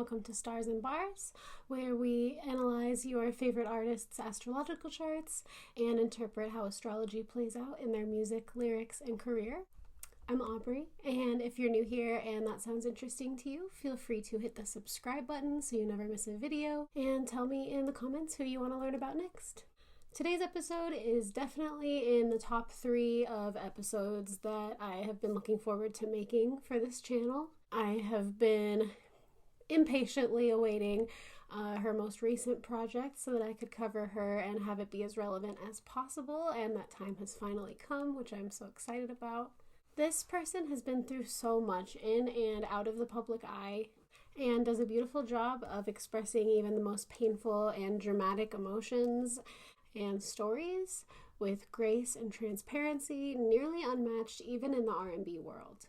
welcome to Stars and Bars, where we analyze your favorite artists' astrological charts and interpret how astrology plays out in their music, lyrics, and career. I'm Aubrey, and if you're new here and that sounds interesting to you, feel free to hit the subscribe button so you never miss a video, and tell me in the comments who you want to learn about next. Today's episode is definitely in the top 3 of episodes that I have been looking forward to making for this channel. I have been impatiently awaiting her most recent project so that I could cover her and have it be as relevant as possible, and that time has finally come, which I'm so excited about. This person has been through so much in and out of the public eye and does a beautiful job of expressing even the most painful and dramatic emotions and stories with grace and transparency nearly unmatched even in the R&B world.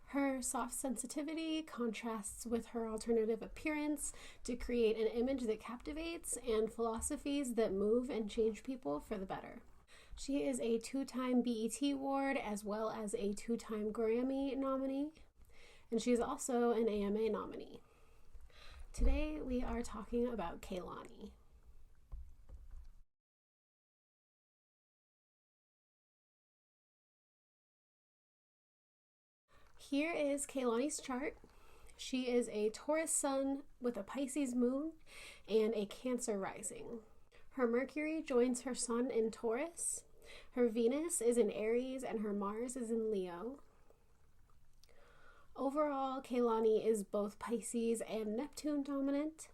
Her soft sensitivity contrasts with her alternative appearance to create an image that captivates and philosophies that move and change people for the better. She is a 2-time BET Award as well as a 2-time Grammy nominee, and she's also an AMA nominee. Today we are talking about Kehlani. Here is Kehlani's chart. She is a Taurus sun with a Pisces moon and a Cancer rising. Her Mercury joins her sun in Taurus. Her Venus is in Aries and her Mars is in Leo. Overall, Kehlani is both Pisces and Neptune dominant,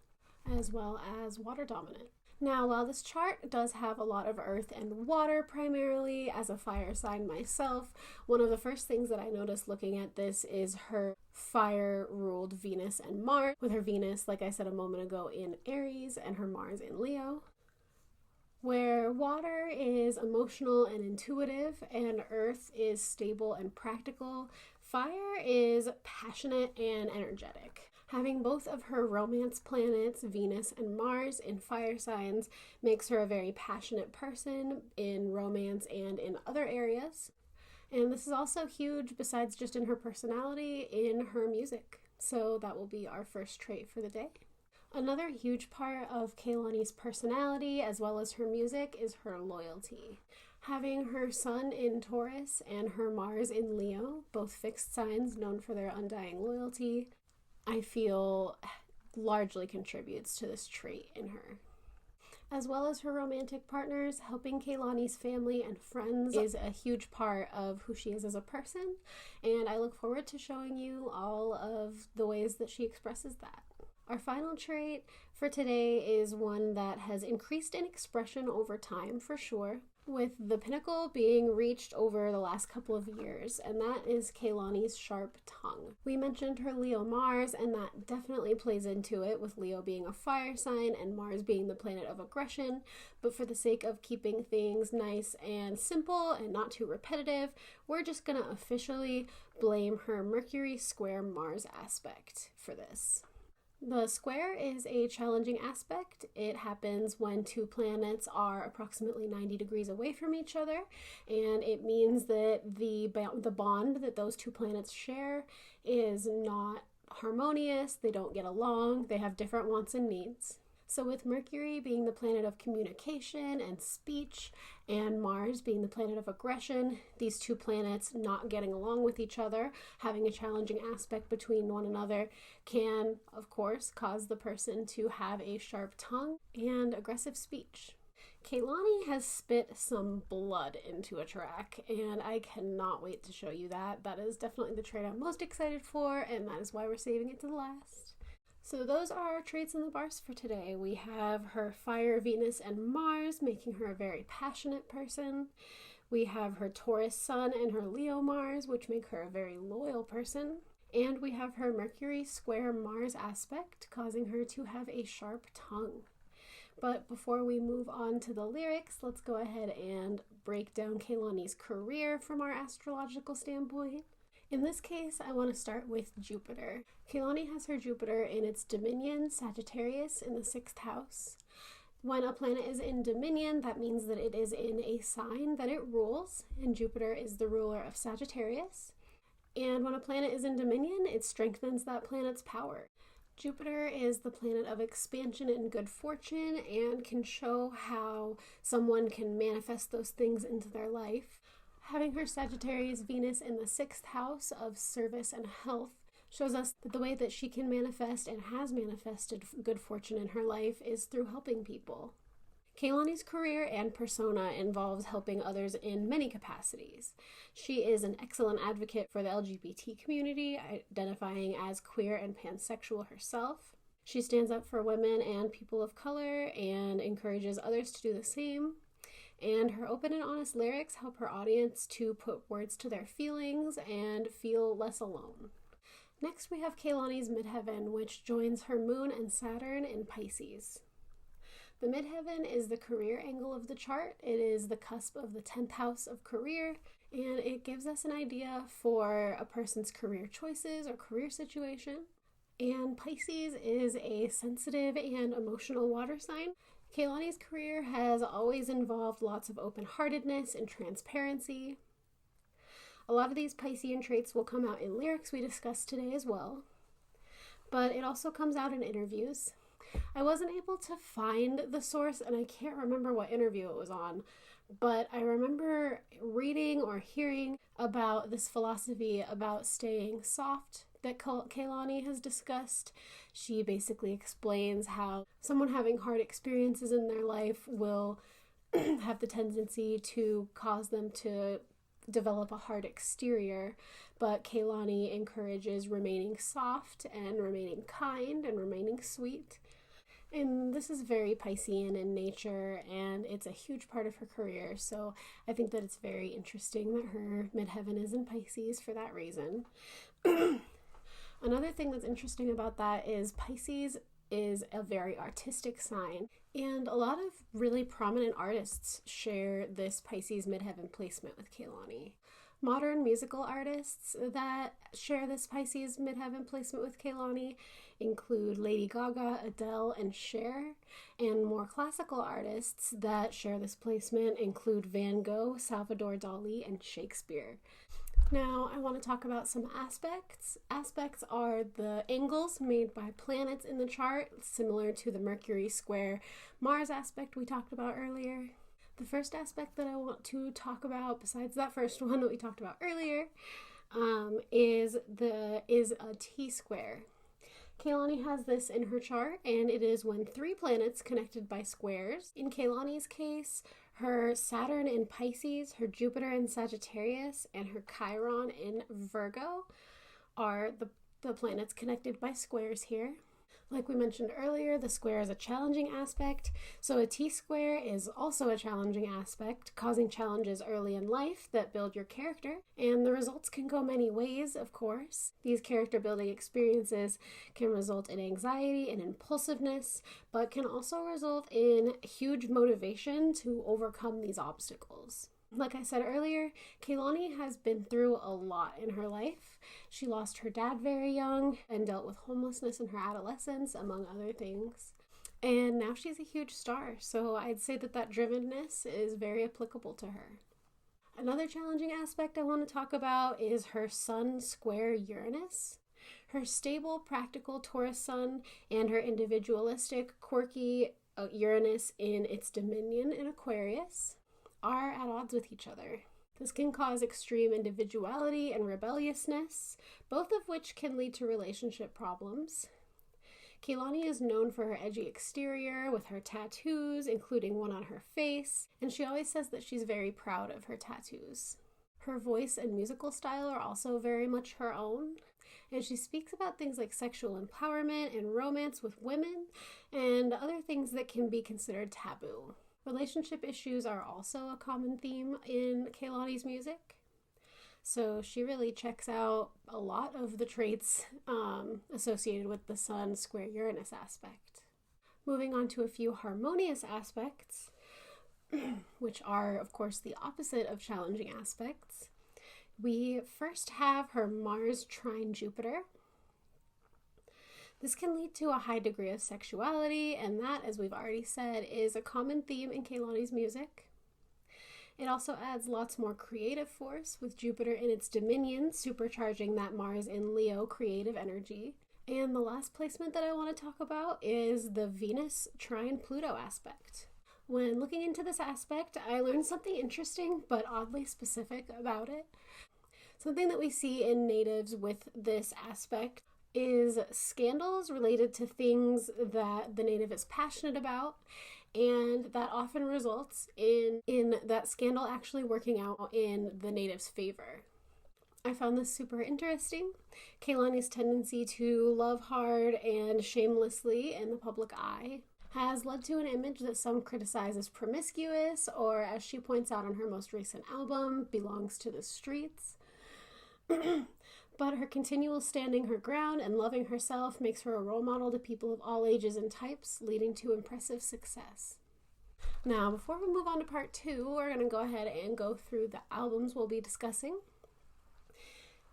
as well as water dominant. Now, while this chart does have a lot of earth and water primarily, as a fire sign myself, one of the first things that I noticed looking at this is her fire-ruled Venus and Mars, with her Venus, like I said a moment ago, in Aries and her Mars in Leo. Where water is emotional and intuitive and earth is stable and practical, fire is passionate and energetic. Having both of her romance planets, Venus and Mars, in fire signs makes her a very passionate person in romance and in other areas. And this is also huge, besides just in her personality, in her music. So that will be our first trait for the day. Another huge part of Kehlani's personality, as well as her music, is her loyalty. Having her sun in Taurus and her Mars in Leo, both fixed signs known for their undying loyalty, I feel largely contributes to this trait in her. As well as her romantic partners, helping Kehlani's family and friends is a huge part of who she is as a person, and I look forward to showing you all of the ways that she expresses that. Our final trait for today is one that has increased in expression over time for sure, with the pinnacle being reached over the last couple of years, and that is Kehlani's sharp tongue. We mentioned her Leo Mars, and that definitely plays into it, with Leo being a fire sign and Mars being the planet of aggression, but for the sake of keeping things nice and simple and not too repetitive, we're just gonna officially blame her Mercury square Mars aspect for this. The square is a challenging aspect. It happens when 2 planets are approximately 90 degrees away from each other, and it means that the bond that those 2 planets share is not harmonious, they don't get along, they have different wants and needs. So with Mercury being the planet of communication and speech, and Mars being the planet of aggression, these 2 planets not getting along with each other, having a challenging aspect between one another, can, of course, cause the person to have a sharp tongue and aggressive speech. Kehlani has spit some blood into a track, and I cannot wait to show you that. That is definitely the trait I'm most excited for, and that is why we're saving it to the last. So those are our traits in the bars for today. We have her fire, Venus, and Mars, making her a very passionate person. We have her Taurus sun and her Leo Mars, which make her a very loyal person. And we have her Mercury square Mars aspect, causing her to have a sharp tongue. But before we move on to the lyrics, let's go ahead and break down Kehlani's career from our astrological standpoint. In this case, I want to start with Jupiter. Kehlani has her Jupiter in its dominion, Sagittarius, in the 6th house. When a planet is in dominion, that means that it is in a sign that it rules, and Jupiter is the ruler of Sagittarius. And when a planet is in dominion, it strengthens that planet's power. Jupiter is the planet of expansion and good fortune and can show how someone can manifest those things into their life. Having her Sagittarius Venus in the 6th house of service and health shows us that the way that she can manifest and has manifested good fortune in her life is through helping people. Kehlani's career and persona involves helping others in many capacities. She is an excellent advocate for the LGBT community, identifying as queer and pansexual herself. She stands up for women and people of color and encourages others to do the same. And her open and honest lyrics help her audience to put words to their feelings and feel less alone. Next, we have Kehlani's Midheaven, which joins her moon and Saturn in Pisces. The Midheaven is the career angle of the chart. It is the cusp of the 10th house of career, and it gives us an idea for a person's career choices or career situation. And Pisces is a sensitive and emotional water sign. Kehlani's career has always involved lots of open-heartedness and transparency. A lot of these Piscean traits will come out in lyrics we discussed today as well, but it also comes out in interviews. I wasn't able to find the source, and I can't remember what interview it was on, but I remember reading or hearing about this philosophy about staying soft that Kehlani has discussed. She basically explains how someone having hard experiences in their life will have the tendency to cause them to develop a hard exterior, but Kehlani encourages remaining soft and remaining kind and remaining sweet. And this is very Piscean in nature, and it's a huge part of her career, so I think that it's very interesting that her midheaven is in Pisces for that reason. Another thing that's interesting about that is Pisces is a very artistic sign, and a lot of really prominent artists share this Pisces midheaven placement with Kehlani. Modern musical artists that share this Pisces midheaven placement with Kehlani include Lady Gaga, Adele, and Cher, and more classical artists that share this placement include Van Gogh, Salvador Dali, and Shakespeare. Now, I want to talk about some aspects. Aspects are the angles made by planets in the chart, similar to the Mercury square Mars aspect we talked about earlier. The first aspect that I want to talk about, besides that first one that we talked about earlier, is a T-square. Kehlani has this in her chart, and it is when 3 planets connected by squares. In Kehlani's case, her Saturn in Pisces, her Jupiter in Sagittarius, and her Chiron in Virgo are the planets connected by squares here. Like we mentioned earlier, the square is a challenging aspect, so a T-square is also a challenging aspect, causing challenges early in life that build your character, and the results can go many ways, of course. These character-building experiences can result in anxiety and impulsiveness, but can also result in huge motivation to overcome these obstacles. Like I said earlier, Kehlani has been through a lot in her life. She lost her dad very young and dealt with homelessness in her adolescence, among other things. And now she's a huge star, so I'd say that drivenness is very applicable to her. Another challenging aspect I want to talk about is her Sun square Uranus. Her stable, practical Taurus Sun and her individualistic, quirky Uranus in its dominion in Aquarius are at odds with each other. This can cause extreme individuality and rebelliousness, both of which can lead to relationship problems. Kehlani is known for her edgy exterior with her tattoos, including one on her face, and she always says that she's very proud of her tattoos. Her voice and musical style are also very much her own, and she speaks about things like sexual empowerment and romance with women and other things that can be considered taboo. Relationship issues are also a common theme in Kehlani's music. So she really checks out a lot of the traits associated with the Sun square Uranus aspect. Moving on to a few harmonious aspects, which are, of course, the opposite of challenging aspects. We first have her Mars trine Jupiter. This can lead to a high degree of sexuality, and that, as we've already said, is a common theme in Kehlani's music. It also adds lots more creative force, with Jupiter in its dominion supercharging that Mars in Leo creative energy. And the last placement that I want to talk about is the Venus trine Pluto aspect. When looking into this aspect, I learned something interesting but oddly specific about it. Something that we see in natives with this aspect is scandals related to things that the native is passionate about, and that often results in that scandal actually working out in the native's favor. I found this super interesting. Kehlani's tendency to love hard and shamelessly in the public eye has led to an image that some criticize as promiscuous, or as she points out on her most recent album, belongs to the streets. But her continual standing her ground and loving herself makes her a role model to people of all ages and types, leading to impressive success. Now, before we move on to part 2, we're going to go ahead and go through the albums we'll be discussing.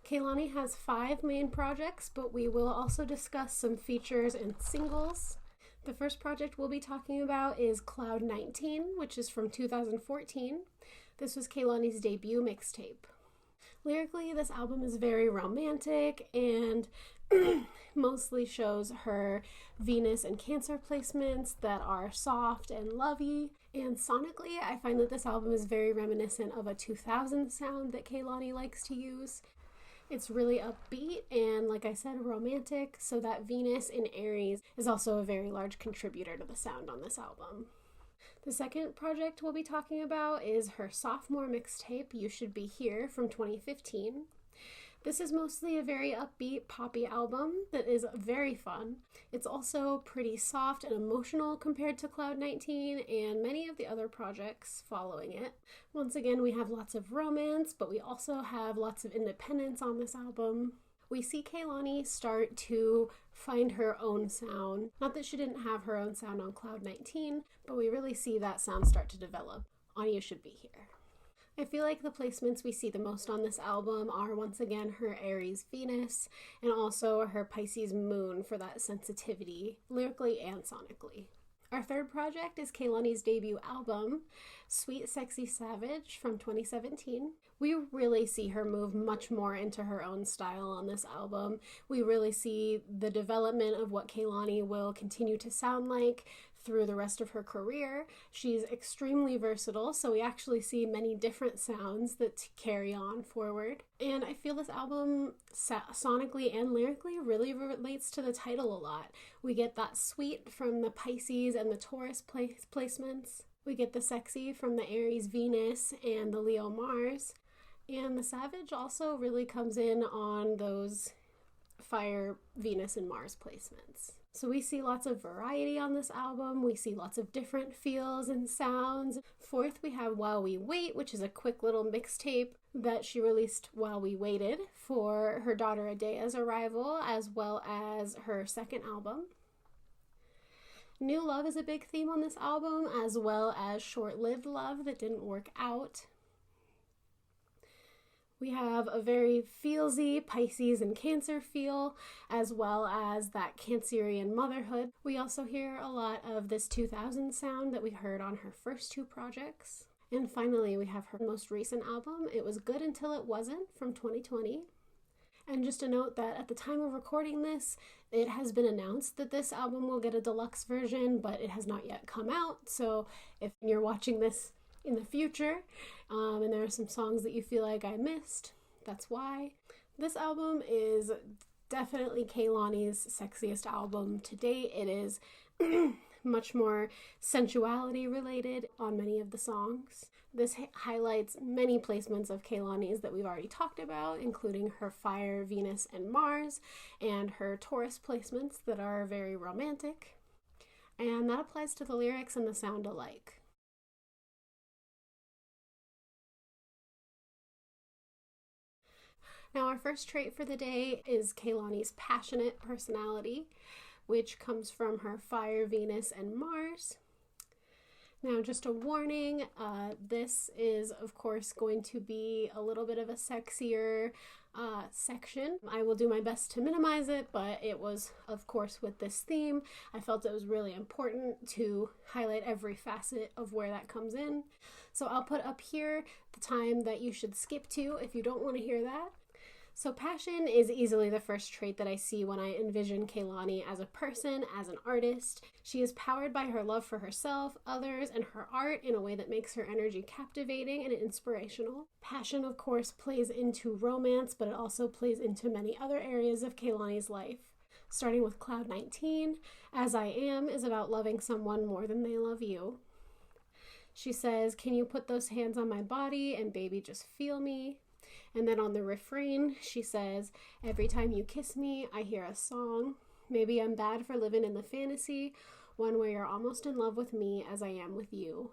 Kehlani has 5 main projects, but we will also discuss some features and singles. The first project we'll be talking about is Cloud 19, which is from 2014. This was Kehlani's debut mixtape. Lyrically, this album is very romantic and mostly shows her Venus and Cancer placements that are soft and lovey. And sonically, I find that this album is very reminiscent of a 2000 sound that Kehlani likes to use. It's really upbeat and, like I said, romantic, so that Venus in Aries is also a very large contributor to the sound on this album. The second project we'll be talking about is her sophomore mixtape, You Should Be Here, from 2015. This is mostly a very upbeat, poppy album that is very fun. It's also pretty soft and emotional compared to Cloud 19 and many of the other projects following it. Once again, we have lots of romance, but we also have lots of independence on this album. We see Kehlani start to find her own sound. Not that she didn't have her own sound on Cloud 19, but we really see that sound start to develop on You Should Be Here. I feel like the placements we see the most on this album are once again her Aries Venus and also her Pisces Moon for that sensitivity, lyrically and sonically. Our third project is Kehlani's debut album, Sweet Sexy Savage, from 2017. We really see her move much more into her own style on this album. We really see the development of what Kehlani will continue to sound like through the rest of her career. She's extremely versatile, so we actually see many different sounds that carry on forward. And I feel this album sonically and lyrically really relates to the title a lot. We get that sweet from the Pisces and the Taurus placements. We get the sexy from the Aries Venus and the Leo Mars. And the savage also really comes in on those fire Venus and Mars placements. So we see lots of variety on this album. We see lots of different feels and sounds. Fourth, we have While We Wait, which is a quick little mixtape that she released while we waited for her daughter Adea's arrival, as well as her second album. New love is a big theme on this album, as well as short-lived love that didn't work out. We have a very feelsy Pisces and Cancer feel, as well as that Cancerian motherhood. We also hear a lot of this 2000 sound that we heard on her first 2 projects. And finally, we have her most recent album, It Was Good Until It Wasn't, from 2020. And just a note that at the time of recording this, it has been announced that this album will get a deluxe version, but it has not yet come out. So if you're watching this in the future, and there are some songs that you feel like I missed, that's why. This album is definitely Kehlani's sexiest album to date. It is much more sensuality related on many of the songs. This highlights many placements of Kehlani's that we've already talked about, including her fire, Venus, and Mars, and her Taurus placements that are very romantic. And that applies to the lyrics and the sound alike. Now, our first trait for the day is Kehlani's passionate personality, which comes from her fire, Venus, and Mars. Now, just a warning, this is, of course, going to be a little bit of a sexier section. I will do my best to minimize it, but it was, of course, with this theme, I felt it was really important to highlight every facet of where that comes in. So I'll put up here the time that you should skip to if you don't want to hear that. So passion is easily the first trait that I see when I envision Kehlani as a person, as an artist. She is powered by her love for herself, others, and her art in a way that makes her energy captivating and inspirational. Passion, of course, plays into romance, but it also plays into many other areas of Kehlani's life. Starting with Cloud 19, As I Am is about loving someone more than they love you. She says, can you put those hands on my body and baby just feel me? And then on the refrain, she says, every time you kiss me, I hear a song. Maybe I'm bad for living in the fantasy, one where you're almost in love with me as I am with you.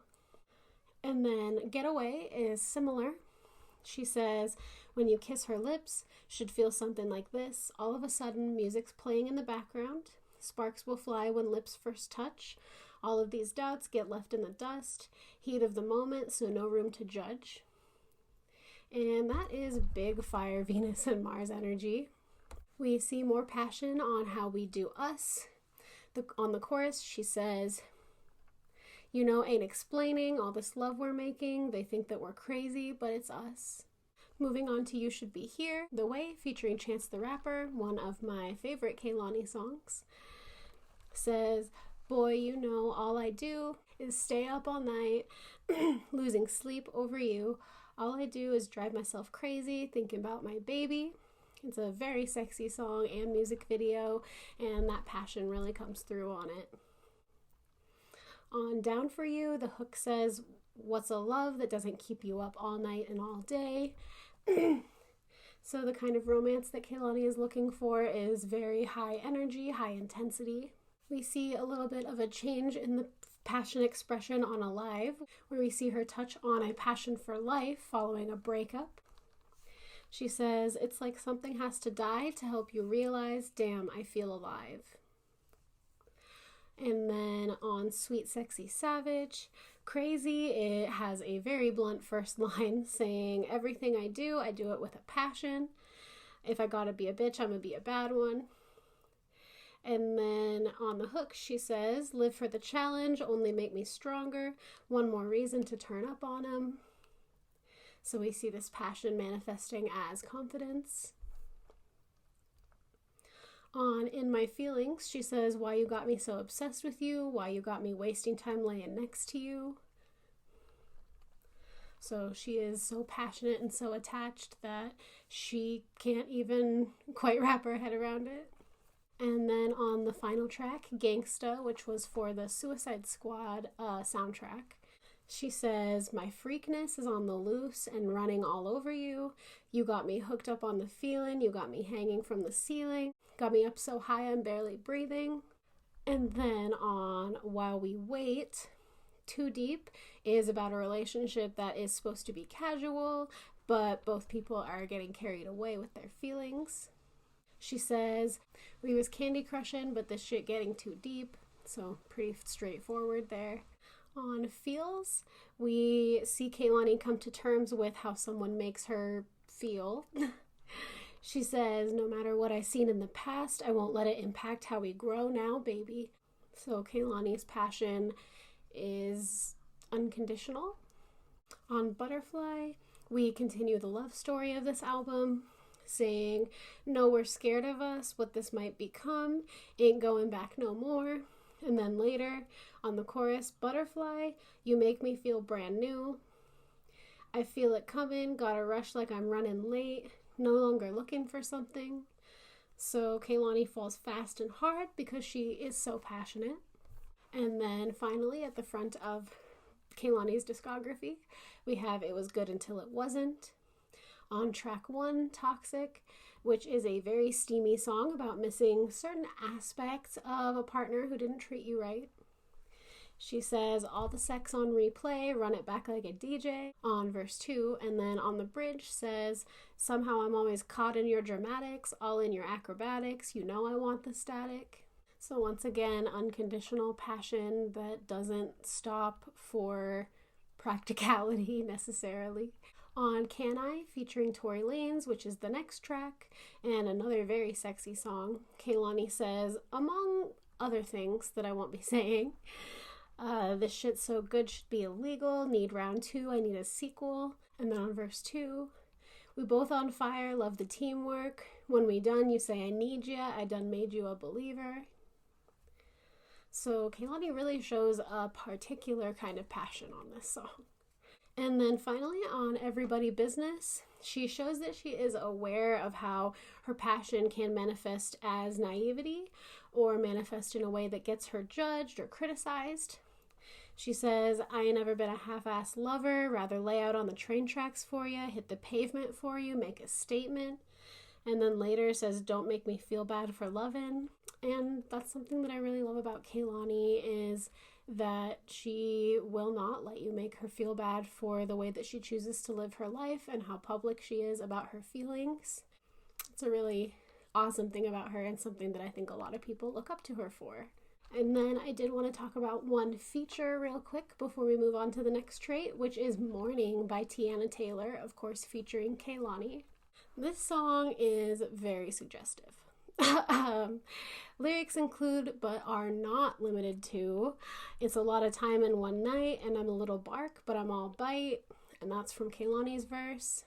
And then Getaway is similar. She says, when you kiss her lips, should feel something like this. All of a sudden, music's playing in the background. Sparks will fly when lips first touch. All of these doubts get left in the dust. Heat of the moment, so no room to judge. And that is big fire, Venus and Mars energy. We see more passion on how we do us. On the chorus, she says, you know, ain't explaining all this love we're making. They think that we're crazy, but it's us. Moving on to You Should Be Here, The Way, featuring Chance the Rapper, one of my favorite Kehlani songs, says, boy, you know, all I do is stay up all night, losing sleep over you. All I do is drive myself crazy thinking about my baby. It's a very sexy song and music video, and that passion really comes through on it. On Down For You, the hook says, what's a love that doesn't keep you up all night and all day? So the kind of romance that Kehlani is looking for is very high energy, high intensity. We see a little bit of a change in the passion expression on Alive, where we see her touch on a passion for life following a breakup. She says, it's like something has to die to help you realize, damn, I feel alive. And then on Sweet Sexy Savage, Crazy, it has a very blunt first line saying, everything I do it with a passion. If I gotta be a bitch, I'm gonna be a bad one. And then on the hook, she says, live for the challenge, only make me stronger. One more reason to turn up on him. So we see this passion manifesting as confidence. On In My Feelings, she says, why you got me so obsessed with you, why you got me wasting time laying next to you. So she is so passionate and so attached that she can't even quite wrap her head around it. And then on the final track, Gangsta, which was for the Suicide Squad soundtrack, she says, my freakness is on the loose and running all over you. You got me hooked up on the feeling. You got me hanging from the ceiling. Got me up so high I'm barely breathing. And then on While We Wait, Too Deep is about a relationship that is supposed to be casual, but both people are getting carried away with their feelings. She says, we was candy crushing, but this shit getting too deep. So pretty straightforward there. On Feels, we see Kehlani come to terms with how someone makes her feel. She says, no matter what I've seen in the past, I won't let it impact how we grow now, baby. So Kehlani's passion is unconditional. On Butterfly, we continue the love story of this album, saying, no, we're scared of us, what this might become, ain't going back no more. And then later, on the chorus, Butterfly, you make me feel brand new. I feel it coming, gotta rush like I'm running late, no longer looking for something. So Kehlani falls fast and hard because she is so passionate. And then finally, at the front of Kehlani's discography, we have It Was Good Until It Wasn't. On track 1, Toxic, which is a very steamy song about missing certain aspects of a partner who didn't treat you right. She says, all the sex on replay, run it back like a DJ, on verse 2. And then on the bridge says, somehow I'm always caught in your dramatics, all in your acrobatics, you know I want the static. So once again, unconditional passion that doesn't stop for practicality necessarily. On Can I, featuring Tory Lanez, which is the next track, and another very sexy song, Kehlani says, among other things that I won't be saying, this shit's so good should be illegal, need round 2, I need a sequel. And then on verse 2, We both on fire, love the teamwork. When we done, you say I need ya, I done made you a believer. So Kehlani really shows a particular kind of passion on this song. And then finally on Everybody Business, she shows that she is aware of how her passion can manifest as naivety or manifest in a way that gets her judged or criticized. She says, I ain't never been a half-assed lover, rather lay out on the train tracks for you, hit the pavement for you, make a statement. And then later says, don't make me feel bad for loving. And that's something that I really love about Kehlani, is that she will not let you make her feel bad for the way that she chooses to live her life and how public she is about her feelings. It's a really awesome thing about her and something that I think a lot of people look up to her for. And then I did want to talk about one feature real quick before we move on to the next trait, which is Morning by Tiana Taylor, of course featuring Kehlani. This song is very suggestive. Lyrics include, but are not limited to, it's a lot of time in one night, and I'm a little bark, but I'm all bite. And that's from Kehlani's verse.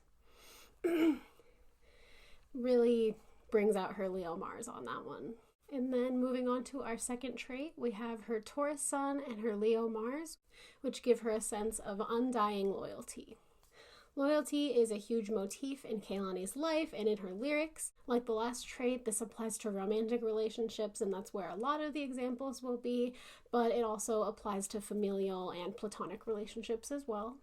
Really brings out her Leo Mars on that one. And then moving on to our second trait, we have her Taurus Sun and her Leo Mars, which give her a sense of undying loyalty. Loyalty is a huge motif in Kehlani's life and in her lyrics. Like the last trait, this applies to romantic relationships, and that's where a lot of the examples will be, but it also applies to familial and platonic relationships as well.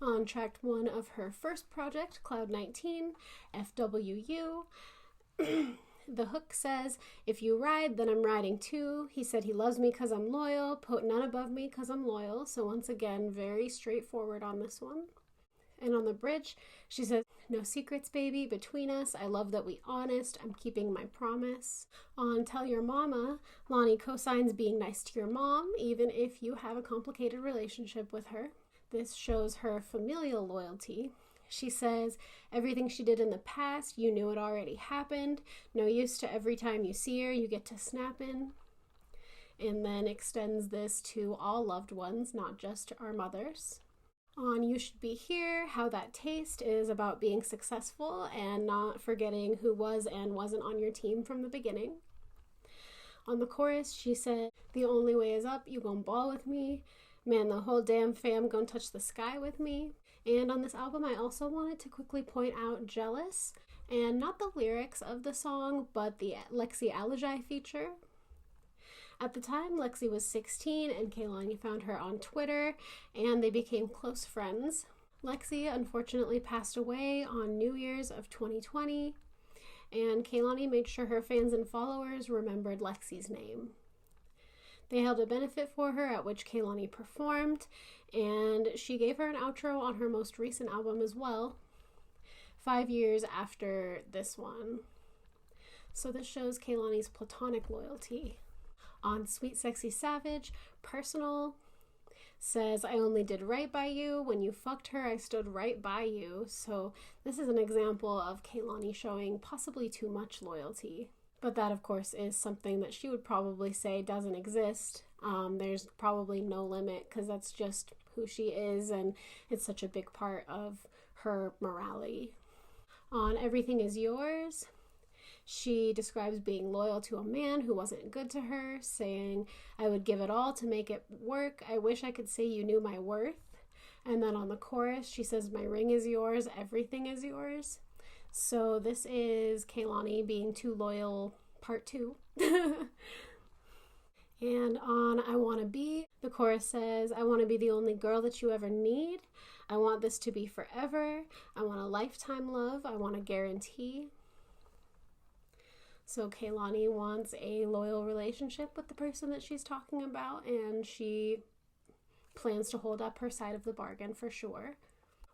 On track 1 of her first project, Cloud 19, FWU, the hook says, if you ride, then I'm riding too. He said he loves me because I'm loyal, put none above me because I'm loyal. So once again, very straightforward on this one. And on the bridge, she says, no secrets, baby, between us. I love that we honest. I'm keeping my promise. On Tell Your Mama, Lonnie co-signs being nice to your mom, even if you have a complicated relationship with her. This shows her familial loyalty. She says, everything she did in the past, you knew it already happened. No use to every time you see her, you get to snap in. And then extends this to all loved ones, not just our mothers. On You Should Be Here, How That Taste is about being successful and not forgetting who was and wasn't on your team from the beginning. On the chorus, she said, the only way is up, you gon' ball with me. Man, the whole damn fam gon' touch the sky with me. And on this album, I also wanted to quickly point out Jealous, and not the lyrics of the song, but the Lexi Alagi feature. At the time, Lexi was 16 and Kehlani found her on Twitter, and they became close friends. Lexi unfortunately passed away on New Year's of 2020, and Kehlani made sure her fans and followers remembered Lexi's name. They held a benefit for her at which Kehlani performed, and she gave her an outro on her most recent album as well, 5 years after this one. So this shows Kehlani's platonic loyalty. On Sweet Sexy Savage, Personal says, I only did right by you. When you fucked her, I stood right by you. So this is an example of Kehlani showing possibly too much loyalty. But that, of course, is something that she would probably say doesn't exist. There's probably no limit because that's just who she is, and it's such a big part of her morality. On Everything Is Yours, she describes being loyal to a man who wasn't good to her, saying, I would give it all to make it work. I wish I could say you knew my worth. And then on the chorus, she says, my ring is yours, everything is yours. So this is Kehlani being too loyal, part 2. And on I Wanna Be, the chorus says, I want to be the only girl that you ever need. I want this to be forever. I want a lifetime love. I want a guarantee. So Kehlani wants a loyal relationship with the person that she's talking about, and she plans to hold up her side of the bargain for sure.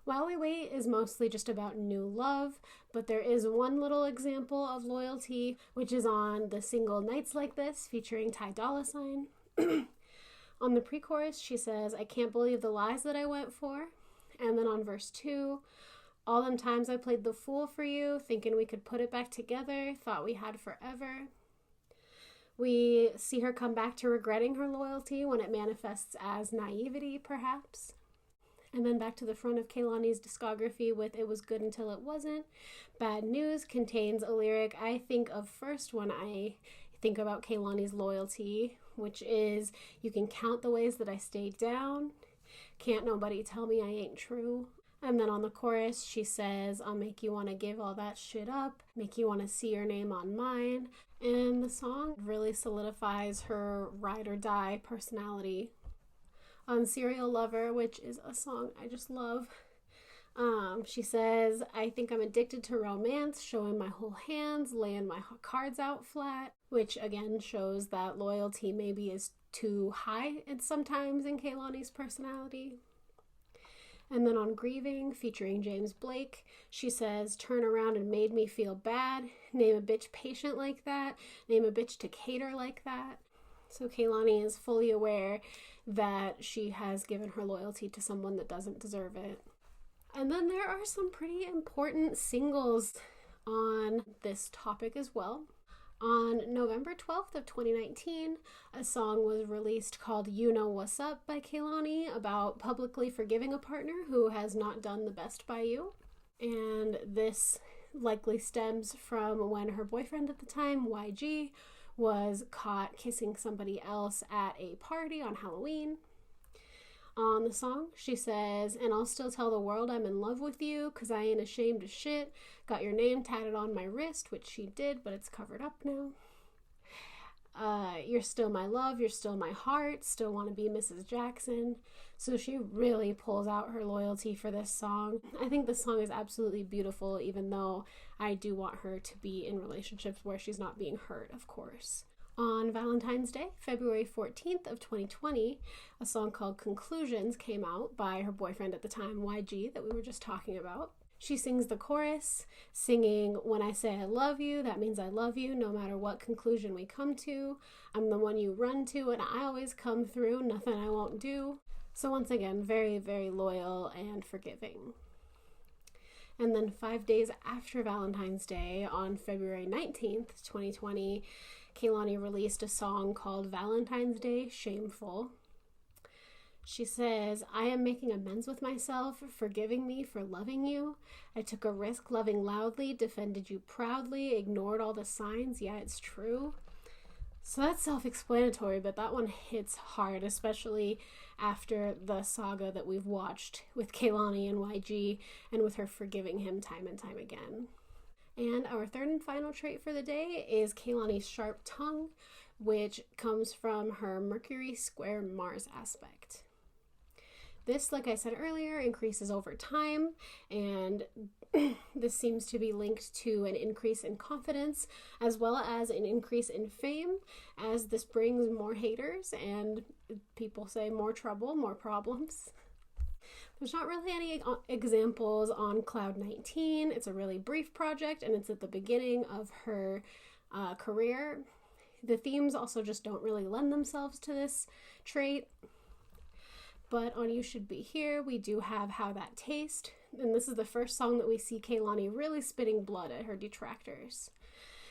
While We Wait is mostly just about new love, but there is one little example of loyalty, which is on the single Nights Like This featuring Ty Dolla $ign. On the pre-chorus, she says, I can't believe the lies that I went for. And then on verse 2, all them times I played the fool for you, thinking we could put it back together, thought we had forever. We see her come back to regretting her loyalty when it manifests as naivety, perhaps. And then back to the front of Kehlani's discography with It Was Good Until It Wasn't. Bad News contains a lyric I think of first when I think about Kehlani's loyalty, which is, you can count the ways that I stayed down. Can't nobody tell me I ain't true. And then on the chorus, she says, I'll make you want to give all that shit up, make you want to see your name on mine. And the song really solidifies her ride or die personality. On Serial Lover, which is a song I just love, she says, I think I'm addicted to romance, showing my whole hands, laying my cards out flat, which again shows that loyalty maybe is too high sometimes in Kehlani's personality. And then on Grieving, featuring James Blake, she says, turn around and made me feel bad, name a bitch patient like that, name a bitch to cater like that. So Kehlani is fully aware that she has given her loyalty to someone that doesn't deserve it. And then there are some pretty important singles on this topic as well. On November 12th of 2019, a song was released called You Know What's Up by Kehlani about publicly forgiving a partner who has not done the best by you. And this likely stems from when her boyfriend at the time, YG, was caught kissing somebody else at a party on Halloween. On the song, she says, and I'll still tell the world I'm in love with you because I ain't ashamed of shit. Got your name tatted on my wrist, which she did, but it's covered up now. You're still my love, you're still my heart, still want to be Mrs. Jackson. So she really pulls out her loyalty for this song. I think this song is absolutely beautiful, even though I do want her to be in relationships where she's not being hurt, of course. On Valentine's Day, February 14th of 2020, a song called Conclusions came out by her boyfriend at the time, YG, that we were just talking about. She sings the chorus, singing, when I say I love you, that means I love you no matter what conclusion we come to. I'm the one you run to and I always come through, nothing I won't do. So once again, very, very loyal and forgiving. And then 5 days after Valentine's Day, on February 19th, 2020, Kehlani released a song called Valentine's Day Shameful. She says, I am making amends with myself, forgiving me for loving you. I took a risk loving loudly, defended you proudly, ignored all the signs. Yeah, it's true. So that's self-explanatory, but that one hits hard, especially after the saga that we've watched with Kehlani and YG and with her forgiving him time and time again. And our third and final trait for the day is Kehlani's sharp tongue, which comes from her Mercury square Mars aspect. This, like I said earlier, increases over time, and this seems to be linked to an increase in confidence as well as an increase in fame, as this brings more haters and people say more trouble, more problems. There's not really any examples on Cloud 19. It's a really brief project and it's at the beginning of her career. The themes also just don't really lend themselves to this trait. But on You Should Be Here, we do have How That Taste. And this is the first song that we see Kehlani really spitting blood at her detractors.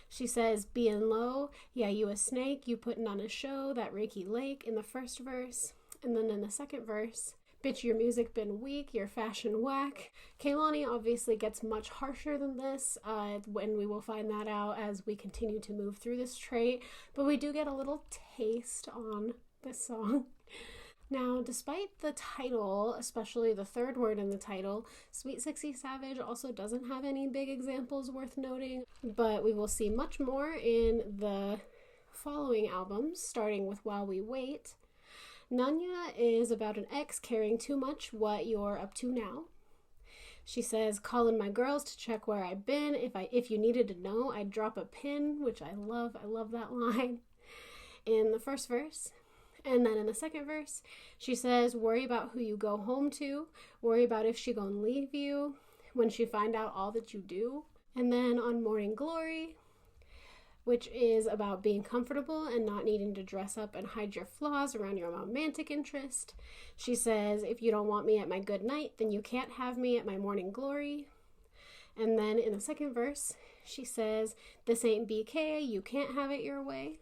She says, being low, yeah, you a snake, you putting on a show, that Reiki Lake in the first verse. And then in the second verse, bitch, your music been weak, your fashion whack. Kehlani obviously gets much harsher than this, when we will find that out as we continue to move through this trait. But we do get a little taste on this song. Now, despite the title, especially the third word in the title, Sweet Sexy Savage also doesn't have any big examples worth noting, but we will see much more in the following albums, starting with While We Wait. Nanya is about an ex caring too much what you're up to now. She says, calling my girls to check where I've been. If you needed to know, I'd drop a pin, which I love that line in the first verse. And then in the second verse, she says, worry about who you go home to, worry about if she gonna leave you, when she find out all that you do. And then on Morning Glory, which is about being comfortable and not needing to dress up and hide your flaws around your romantic interest, she says, if you don't want me at my good night, then you can't have me at my morning glory. And then in the second verse, she says, this ain't BK, you can't have it your way.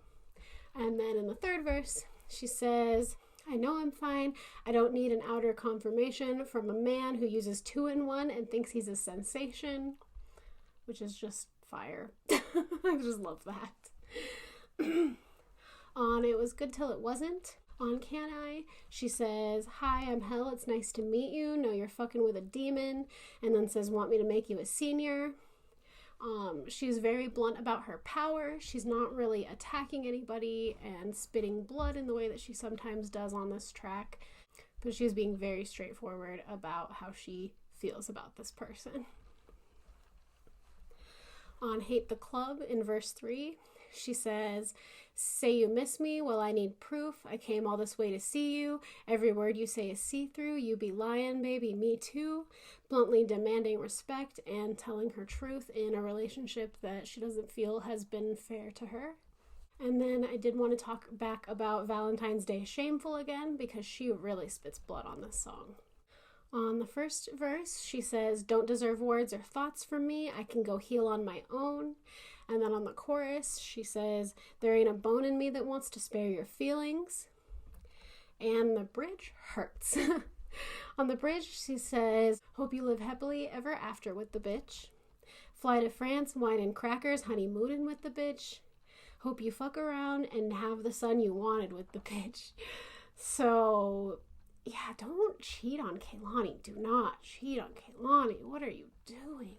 And then in the third verse, she says, I know I'm fine. I don't need an outer confirmation from a man who uses 2-in-1 and thinks he's a sensation, which is just fire. I just love that. On It Was Good Till It Wasn't. On Can I? She says, hi, I'm Hell. It's nice to meet you. No, you're fucking with a demon. And then says, want me to make you a senior. She's very blunt about her power. She's not really attacking anybody and spitting blood in the way that she sometimes does on this track, but she's being very straightforward about how she feels about this person. On Hate the Club, in verse 3, she says, say you miss me, well I need proof, I came all this way to see you, every word you say is see-through, you be lying baby, me too, bluntly demanding respect and telling her truth in a relationship that she doesn't feel has been fair to her. And then I did want to talk back about Valentine's Day Shameful again, because she really spits blood on this song. On the first verse, she says, don't deserve words or thoughts from me, I can go heal on my own. And then on the chorus, she says, there ain't a bone in me that wants to spare your feelings. And the bridge hurts. On the bridge, she says, hope you live happily ever after with the bitch. Fly to France, wine and crackers, honeymooning with the bitch. Hope you fuck around and have the son you wanted with the bitch. So, yeah, don't cheat on Kehlani. Do not cheat on Kehlani. What are you doing?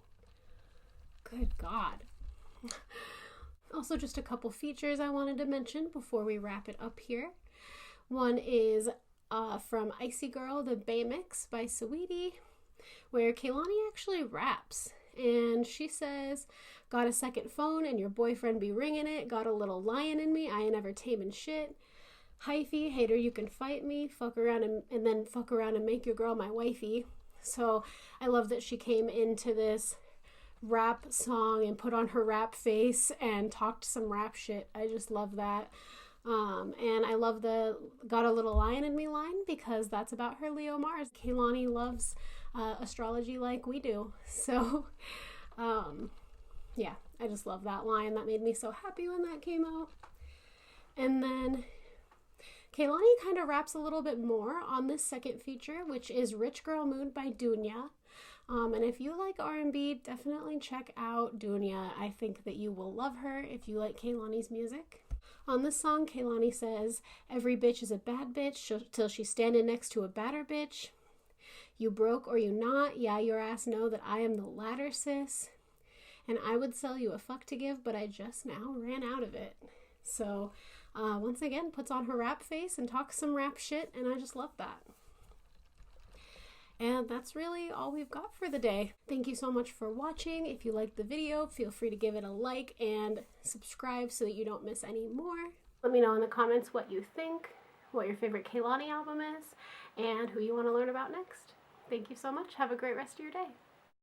Good God. Also, just a couple features I wanted to mention before we wrap it up here. One is from Icy Girl, the Bay Mix by Saweetie, where Kehlani actually raps. And she says, got a second phone and your boyfriend be ringing it, got a little lion in me, I ain't ever taming shit. Hyphy, hater, you can fight me, fuck around and then fuck around and make your girl my wifey. So I love that she came into this rap song and put on her rap face and talked some rap shit. I just love that. And I love the got a little lion in me line, because that's about her Leo Mars. Kehlani loves astrology like we do. So, yeah, I just love that line. That made me so happy when that came out. And then Kehlani kind of raps a little bit more on this second feature, which is Rich Girl Mood by Dunya. And if you like R&B, definitely check out Dunya. I think that you will love her if you like Kehlani's music. On this song, Kehlani says, every bitch is a bad bitch till she's standing next to a badder bitch. You broke or you not, yeah, your ass know that I am the latter, sis. And I would sell you a fuck to give, but I just now ran out of it. So, once again, puts on her rap face and talks some rap shit, and I just love that. And that's really all we've got for the day. Thank you so much for watching. If you liked the video, feel free to give it a like and subscribe so that you don't miss any more. Let me know in the comments what you think, what your favorite Kehlani album is, and who you want to learn about next. Thank you so much. Have a great rest of your day.